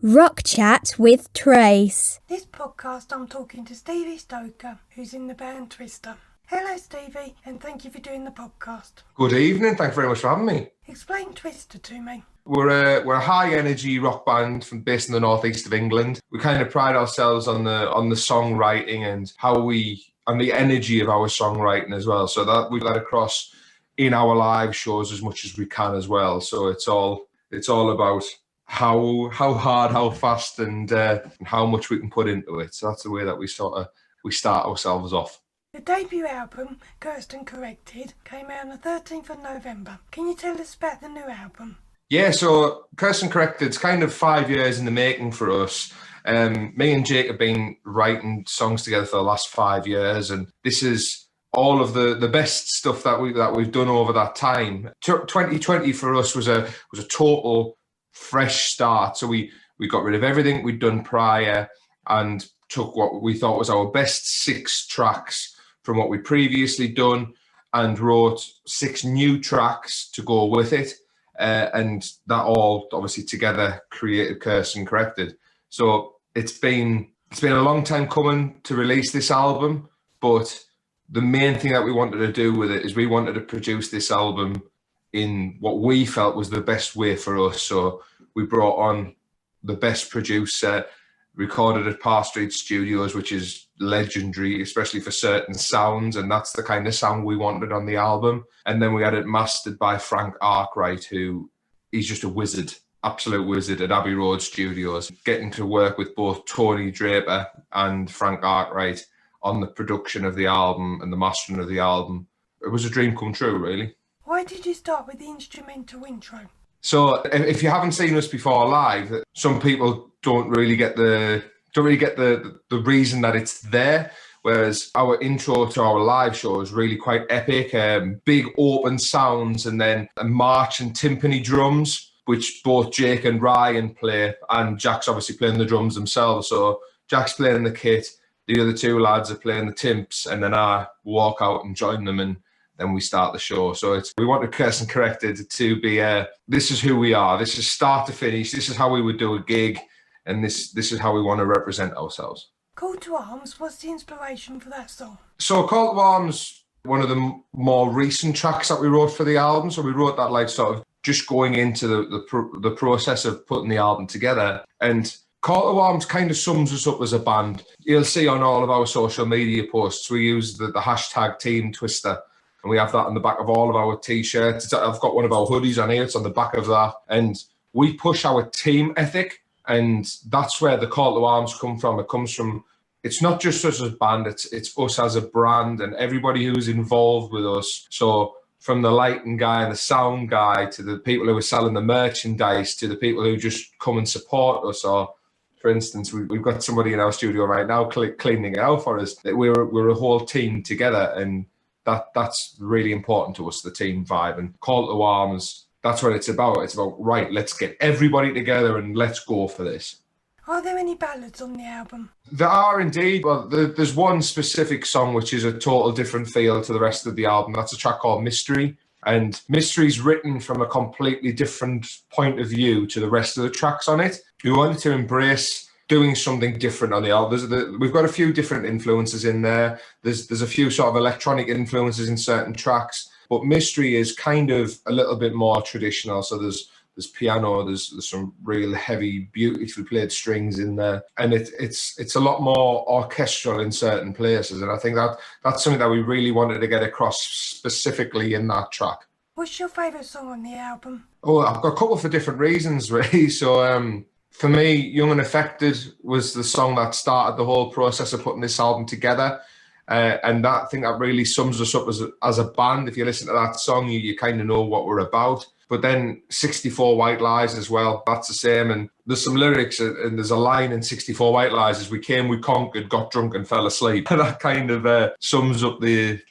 Rock Chat with Trace. This podcast I'm talking to Stevie Stoker, who's in the band Twister. Hello Stevie, and thank you for doing the podcast. Good evening, thanks very much for having me. Explain Twister to me. We're a high energy rock band based in the northeast of England. We kind of pride ourselves on the songwriting and the energy of our songwriting as well. So that we've got across in our live shows as much as we can as well. So it's all about how hard, how fast, and how much we can put into it. So that's the way that we start ourselves off. The debut album, Cursed and Corrected, came out on the 13th of November. Can you tell us about the new album? Yeah, so Cursed and Corrected is kind of 5 years in the making for us. Me and Jake have been writing songs together for the last 5 years, and this is all of the best stuff that we've done over that time. 2020 for us was a total fresh start. So we got rid of everything we'd done prior and took what we thought was our best 6 tracks from what we'd previously done and wrote 6 new tracks to go with it. And that all obviously together created Cursed and Corrected. So it's been a long time coming to release this album, but the main thing that we wanted to do with it is we wanted to produce this album in what we felt was the best way for us. So we brought on the best producer, recorded at Parr Street Studios, which is legendary, especially for certain sounds, and that's the kind of sound we wanted on the album. And then we had it mastered by Frank Arkwright, who he's just a wizard, absolute wizard at Abbey Road Studios. Getting to work with both Tony Draper and Frank Arkwright on the production of the album and the mastering of the album, it was a dream come true, really. Why did you start with the instrumental intro? So if you haven't seen us before live, some people don't really get the reason that it's there. Whereas our intro to our live show is really quite epic, big open sounds, and then a march and timpani drums, which both Jake and Ryan play, and Jack's obviously playing the drums themselves. So Jack's playing the kit, the other 2 lads are playing the timps, and then I walk out and join them, and then we start the show. So we wanted Cursed and Corrected to be, this is who we are. This is start to finish. This is how we would do a gig. And this is how we want to represent ourselves. Call to Arms, what's the inspiration for that song? So Call to Arms, one of the more recent tracks that we wrote for the album. So we wrote that like sort of just going into the process of putting the album together. And Call to Arms kind of sums us up as a band. You'll see on all of our social media posts, we use the hashtag Team Twister. And we have that on the back of all of our T-shirts. I've got one of our hoodies on here. It's on the back of that. And we push our team ethic. And that's where the Call to Arms come from. It comes from, it's not just us as a band, it's us as a brand and everybody who's involved with us. So from the lighting guy and the sound guy to the people who are selling the merchandise to the people who just come and support us. Or, for instance, we've got somebody in our studio right now cleaning it out for us. We're a whole team together, and that's really important to us, the team vibe. And Call to Arms, that's what it's about. It's about, right, let's get everybody together and let's go for this. Are there any ballads on the album? There are indeed. Well, there's one specific song which is a total different feel to the rest of the album. That's a track called Mystery. And Mystery's written from a completely different point of view to the rest of the tracks on it. We wanted to embrace doing something different on the album. We've got a few different influences in there. There's a few sort of electronic influences in certain tracks. But Mystery is kind of a little bit more traditional. So there's piano, there's some real heavy, beautifully played strings in there, and it's a lot more orchestral in certain places. And I think that's something that we really wanted to get across specifically in that track. What's your favourite song on the album? Oh, I've got a couple for different reasons, really. So for me, Young and Affected was the song that started the whole process of putting this album together. And that, I think that really sums us up as a band. If you listen to that song, you kind of know what we're about. But then 64 White Lies as well, that's the same. And there's some lyrics, and there's a line in 64 White Lies is, we came, we conquered, got drunk and fell asleep. And that kind of sums up the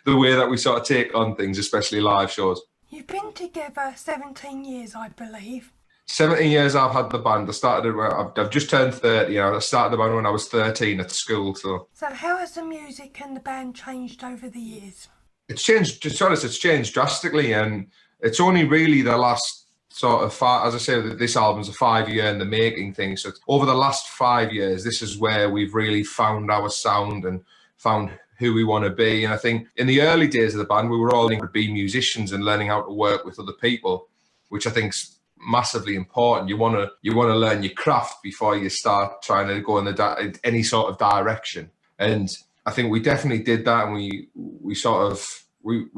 way that we sort of take on things, especially live shows. You've been together 17 years, I believe. 17 years I've had the band. I've just turned 30. I started the band when I was 13 at school. So how has the music and the band changed over the years? It's changed, to be honest, it's changed drastically. And it's only really the last sort of as I say, this album's a 5-year in the making thing. So over the last 5 years, this is where we've really found our sound and found who we want to be. And I think in the early days of the band, we were all learning to be musicians and learning how to work with other people, which I think's massively important. You want to learn your craft before you start trying to go in any sort of direction. And I think we definitely did that, and we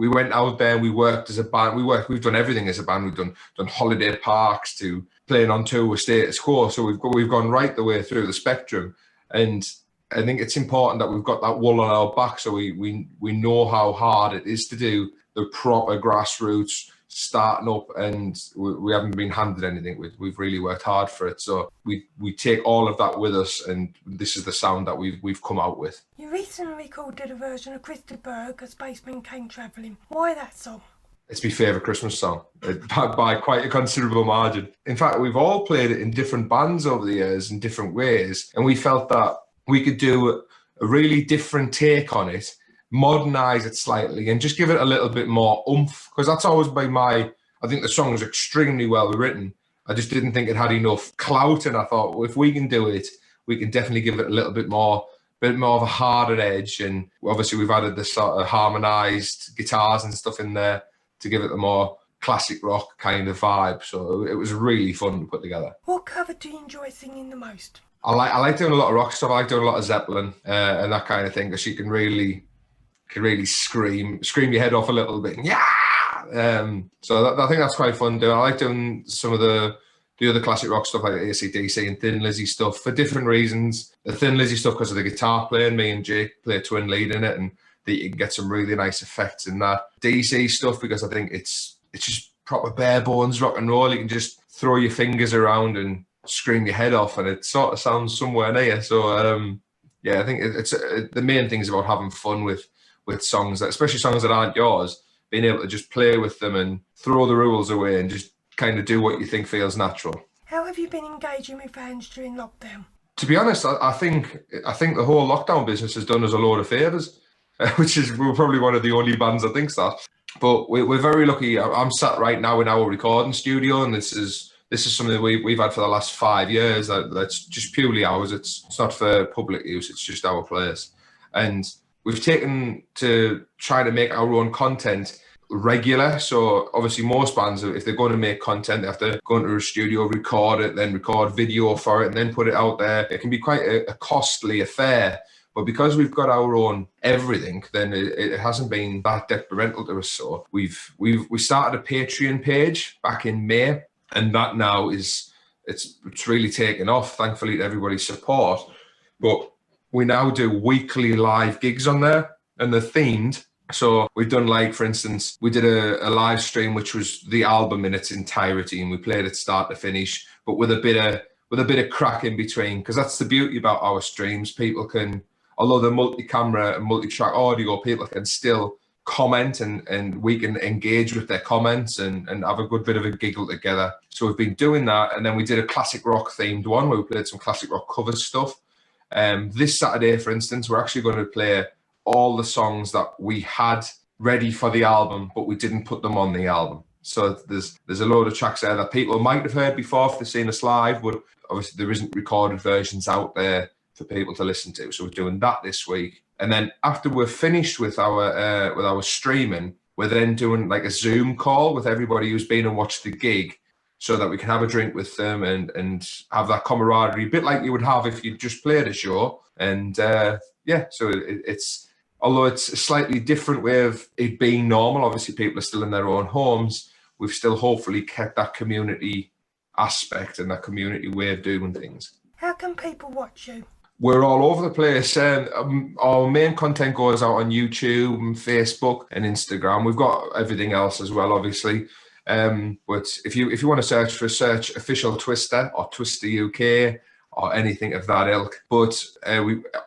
went out there and we worked as a band. We've done everything as a band. We've done holiday parks to playing on tour with Status Quo. So we've gone right the way through the spectrum. And I think it's important that we've got that wool on our back, so we know how hard it is to do the proper grassroots starting up, and we haven't been handed anything. We've really worked hard for it. So we take all of that with us, and this is the sound that we've come out with. You recently recorded a version of Christa Berg, A Spaceman Came Travelling. Why that song? It's my favourite Christmas song by quite a considerable margin. In fact, we've all played it in different bands over the years in different ways, and we felt that we could do a really different take on it, modernise it slightly, and just give it a little bit more oomph, because that's always been I think the song is extremely well written. I just didn't think it had enough clout, and I thought, well, if we can do it, we can definitely give it a little bit more of a harder edge. And obviously we've added this sort of harmonised guitars and stuff in there to give it a more classic rock kind of vibe. So it was really fun to put together. What cover do you enjoy singing the most? I like doing a lot of rock stuff. I like doing a lot of Zeppelin and that kind of thing, because you can really scream your head off a little bit. Yeah. So I think that's quite fun doing. I like doing some of the other classic rock stuff like AC/DC and Thin Lizzy stuff for different reasons. The Thin Lizzy stuff because of the guitar playing. Me and Jake play a twin lead in it, and you can get some really nice effects in that. DC stuff because I think it's just proper bare bones rock and roll. You can just throw your fingers around and scream your head off, and it sort of sounds somewhere near. So I think it's the main thing is about having fun with songs, especially songs that aren't yours, being able to just play with them and throw the rules away and just kind of do what you think feels natural. How have you been engaging with fans during lockdown? To be honest, I think the whole lockdown business has done us a load of favours, which is we're probably one of the only bands that thinks that. But we're very lucky. I'm sat right now in our recording studio, and this is something that we've had for the last 5 years. That's just purely ours. It's not for public use. It's just our place. And we've taken to try to make our own content regular. So obviously most bands, if they're going to make content, they have to go into a studio, record it, then record video for it, and then put it out there. It can be quite a costly affair. But because we've got our own everything, then it hasn't been that detrimental to us. So we started a Patreon page back in May, and that now it's really taken off, thankfully, to everybody's support. But we now do weekly live gigs on there, and they're themed. So we've done, like, for instance, we did a live stream which was the album in its entirety, and we played it start to finish, but with a bit of crack in between, because that's the beauty about our streams. People can, although they're multi-camera and multi-track audio, people can still comment and we can engage with their comments and have a good bit of a giggle together. So we've been doing that, and then we did a classic rock themed one where we played some classic rock cover stuff. This Saturday, for instance, we're actually going to play all the songs that we had ready for the album, but we didn't put them on the album. So there's a load of tracks there that people might have heard before if they've seen us live, but obviously there isn't recorded versions out there for people to listen to. So we're doing that this week. And then after we're finished with our streaming, we're then doing like a Zoom call with everybody who's been and watched the gig, so that we can have a drink with them and have that camaraderie, a bit like you would have if you just played a show. And so it's, although it's a slightly different way of it being normal, obviously people are still in their own homes, we've still hopefully kept that community aspect and that community way of doing things. How can people watch you? We're all over the place. Our main content goes out on YouTube and Facebook and Instagram. We've got everything else as well, obviously. But if you want to search Official Twister or Twister UK or anything of that ilk. But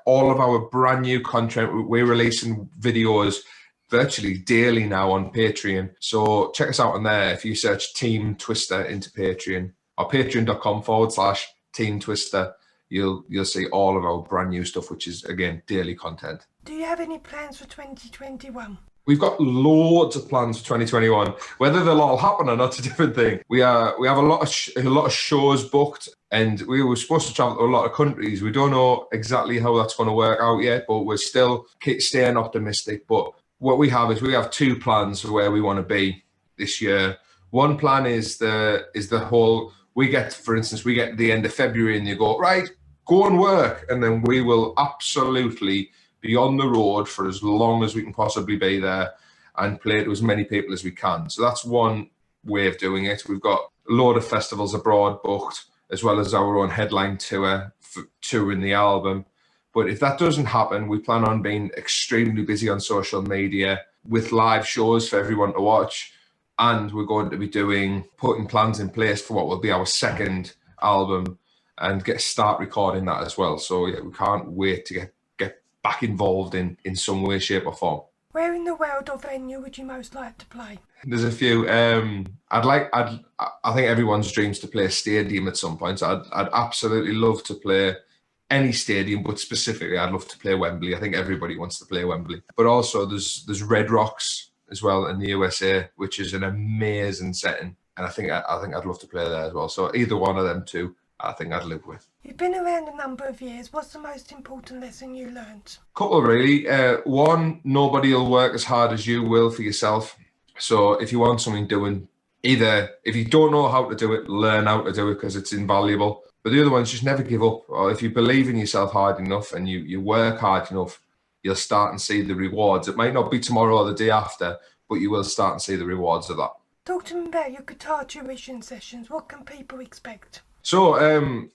all of our brand new content, we're releasing videos virtually daily now on Patreon. So check us out on there. If you search Team Twister into Patreon or patreon.com/Team Twister, you'll see all of our brand new stuff, which is, again, daily content. Do you have any plans for 2021? We've got loads of plans for 2021. Whether they'll all happen or not, is a different thing. We have a lot of shows booked, and we were supposed to travel to a lot of countries. We don't know exactly how that's going to work out yet, but we're still staying optimistic. But what we have is we have two plans for where we want to be this year. One plan is the whole, we get to the end of February and you go, right, go and work. And then we will absolutely be on the road for as long as we can possibly be there and play to as many people as we can. So that's one way of doing it. We've got a load of festivals abroad booked, as well as our own headline tour for touring the album. But if that doesn't happen, we plan on being extremely busy on social media with live shows for everyone to watch. And we're going to be putting plans in place for what will be our second album and start recording that as well. So yeah, we can't wait to get back involved in some way, shape or form. Where in the world or venue would you most like to play? There's a few. I think everyone's dreams to play a stadium at some point. So I'd absolutely love to play any stadium, but specifically I'd love to play Wembley. I think everybody wants to play Wembley. But also there's Red Rocks as well in the USA, which is an amazing setting, and I think I'd love to play there as well. So either one of them two, I think I'd live with. You've been around a number of years. What's the most important lesson you learned? Couple really. One, nobody will work as hard as you will for yourself. So if you want something doing, either if you don't know how to do it, learn how to do it because it's invaluable. But the other one is just never give up. Or if you believe in yourself hard enough and you work hard enough, you'll start and see the rewards. It might not be tomorrow or the day after, but you will start and see the rewards of that. Talk to me about your guitar tuition sessions. What can people expect? So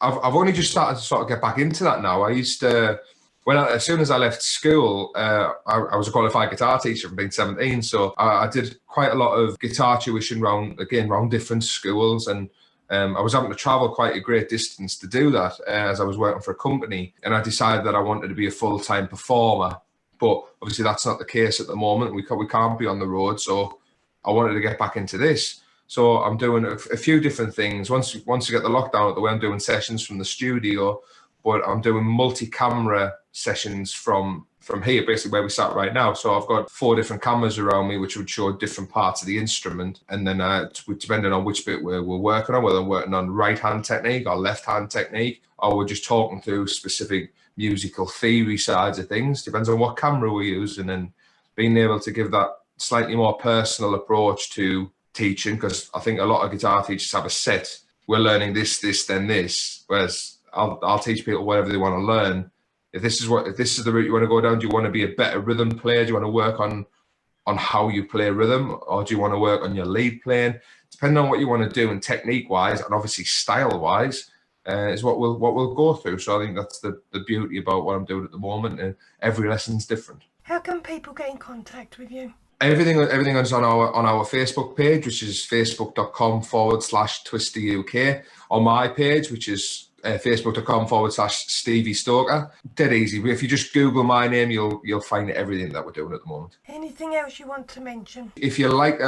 I've only just started to sort of get back into that now. I used to, as soon as I left school, I was a qualified guitar teacher from being 17. So I did quite a lot of guitar tuition around different schools, and I was having to travel quite a great distance to do that as I was working for a company. And I decided that I wanted to be a full-time performer. But obviously that's not the case at the moment. We can't be on the road. So I wanted to get back into this. So I'm doing a few different things. Once you get the lockdown out of the way, I'm doing sessions from the studio, but I'm doing multi-camera sessions from here, basically where we sat right now. So I've got 4 different cameras around me, which would show different parts of the instrument. And then depending on which bit we're working on, whether I'm working on right-hand technique or left-hand technique, or we're just talking through specific musical theory sides of things, depends on what camera we're using, and being able to give that slightly more personal approach to teaching, because I think a lot of guitar teachers have a set, we're learning this, then this, whereas I'll teach people whatever they want to learn. If this is the route you want to go down, do you want to be a better rhythm player? Do you want to work on how you play rhythm, or do you want to work on your lead playing? Depending on what you want to do, and technique wise, and obviously style wise, is what we'll go through. So I think that's the beauty about what I'm doing at the moment, and every lesson's different. How can people get in contact with you? Everything is on our Facebook page, which is facebook.com/TwisterUK, on my page, which is facebook.com/Stevie Stoker. Dead easy. If you just Google my name, you'll find everything that we're doing at the moment. Anything else you want to mention? If you like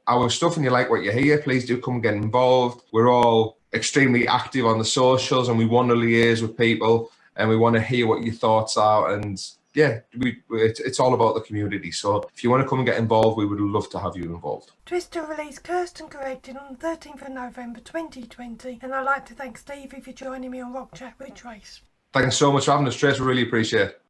our stuff and you like what you hear, please do come get involved. We're all extremely active on the socials, and we want to liaise with people, and we want to hear what your thoughts are. And yeah, it's all about the community. So if you want to come and get involved, we would love to have you involved. Twister released Cursed and Corrected on the 13th of November 2020, and I'd like to thank Stevie for joining me on Rock Chat with Trace. Thanks so much for having us, Trace. We really appreciate it.